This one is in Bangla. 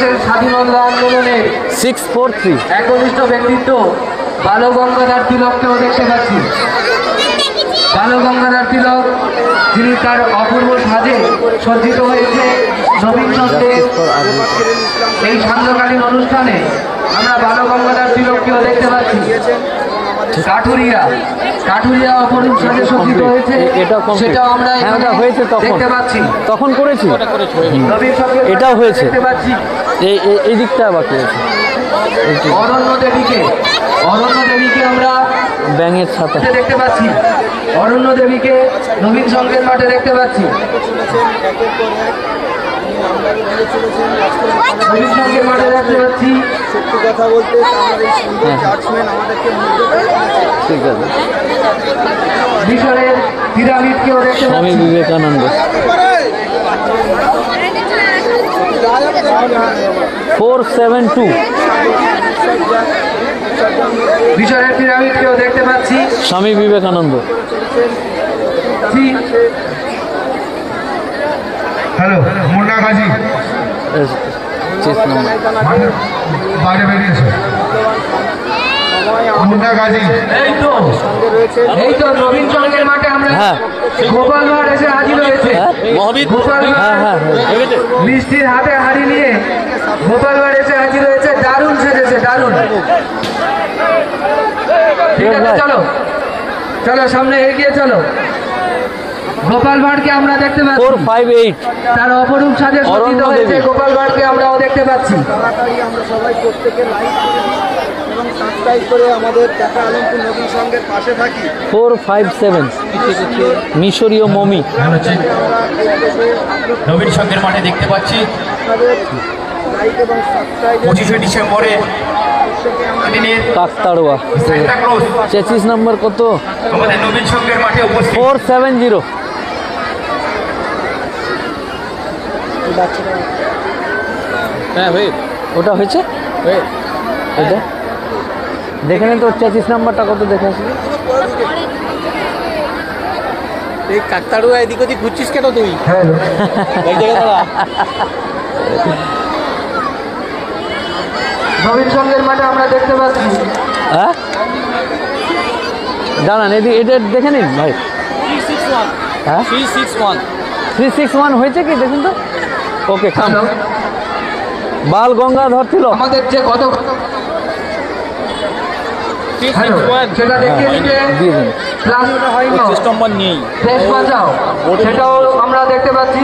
দেশের স্বাধীনতা আন্দোলনের 643 একনিষ্ঠ ব্যক্তিত্ব বালগঙ্গাধর তিলককেও দেখতে পাচ্ছি। বালগঙ্গাধর তিলক, যিনি তার অপূর্ব সাজে সজ্জিত হয়েছে নবীন চন্দ্রের এই সান্ধ্যকালীন অনুষ্ঠানে আমরা বালগঙ্গাধর তিলককেও দেখতে পাচ্ছি। কাঠুরিয়া অপরূপ সাজে সজ্জিত হয়েছে, সেটাও আমরা হয়েছে দেখতে পাচ্ছি। তখন করেছি, এটাও হয়েছে, এই দিকটা বাকি আছে। অরণ্য দেবীকে আমরা ব্যাঙের ছাতা দেখতে পাচ্ছি। অরণ্য দেবীকে নবীন সংঘের মাঠে দেখতে পাচ্ছি। নবীন সংঘের মাঠে দেখতে পাচ্ছি। সত্যি কথা বলতে ঠিক আছে। মিশরের পিরামিডকেও দেখতে স্বামী পাচ্ছি। বিবেকানন্দ 472 মিশরের পিরামিডকেও দেখতে পাচ্ছি। স্বামী বিবেকানন্দ। হ্যালো, মুন্না গাজী বাইরে বেরিয়েছে। মুন্না গাজী এই তো নবীন সংঘের মাঠে আমরা গোপাল ভাঁড় এসে হাজির হয়েছে। গোপাল ভাঁড় মিষ্টির হাতে হাড়ি নিয়ে গোপাল ভাঁড় এসে হাজির হয়েছে। দারুণ সেজেছে, দারুণ। ঠিক আছে, চলো চলো সামনে এগিয়ে চলো। গোপাল ভাঁড়কে আমরা দেখতে পাচ্ছি। 458 তার অপরূপ সাজে সজ্জিত হয়েছে গোপাল ভাঁড়কে আমরাও দেখতে পাচ্ছি। তাড়াতাড়ি আমরা সবাই প্রত্যেকে লাইক এবং সাবস্ক্রাইব করে আমাদের টাকা আলমপুর নবীন সংঘের পাশে থাকি। 457 মিশরীয় মমি নবীন সংঘের মাঠে দেখতে পাচ্ছি। আপনাদের লাইক এবং সাবস্ক্রাইব 25শে ডিসেম্বরে কাকতাড়ুয়া। 26 নম্বর কত? আমাদের নবীন সংঘের মাঠে উপস্থিত 470। হ্যাঁ ভাই, ওটা হয়েছে। এটা দেখে নেন তো 26 নাম্বারটা কত দেখে আসবে। এই কাকতাড়ুয়া এদিক ওদিক ঘুরছিস কেন তুই? নবীন সংঘের মাঠে আমরা দেখতে পাচ্ছি। হ্যাঁ জানান, এটা দেখে নিন ভাই। 361 হ্যাঁ 361 হয়েছে কি দেখুন তো। ওকে, খাম। বাল গঙ্গাধর তিলক আমাদের যে কত সেটা দেখিয়ে দিতে দিয়ে দিন। প্লাস হয়নি, নম্বর নেই। দেশ বাঁচাও সেটাও আমরা দেখতে পাচ্ছি।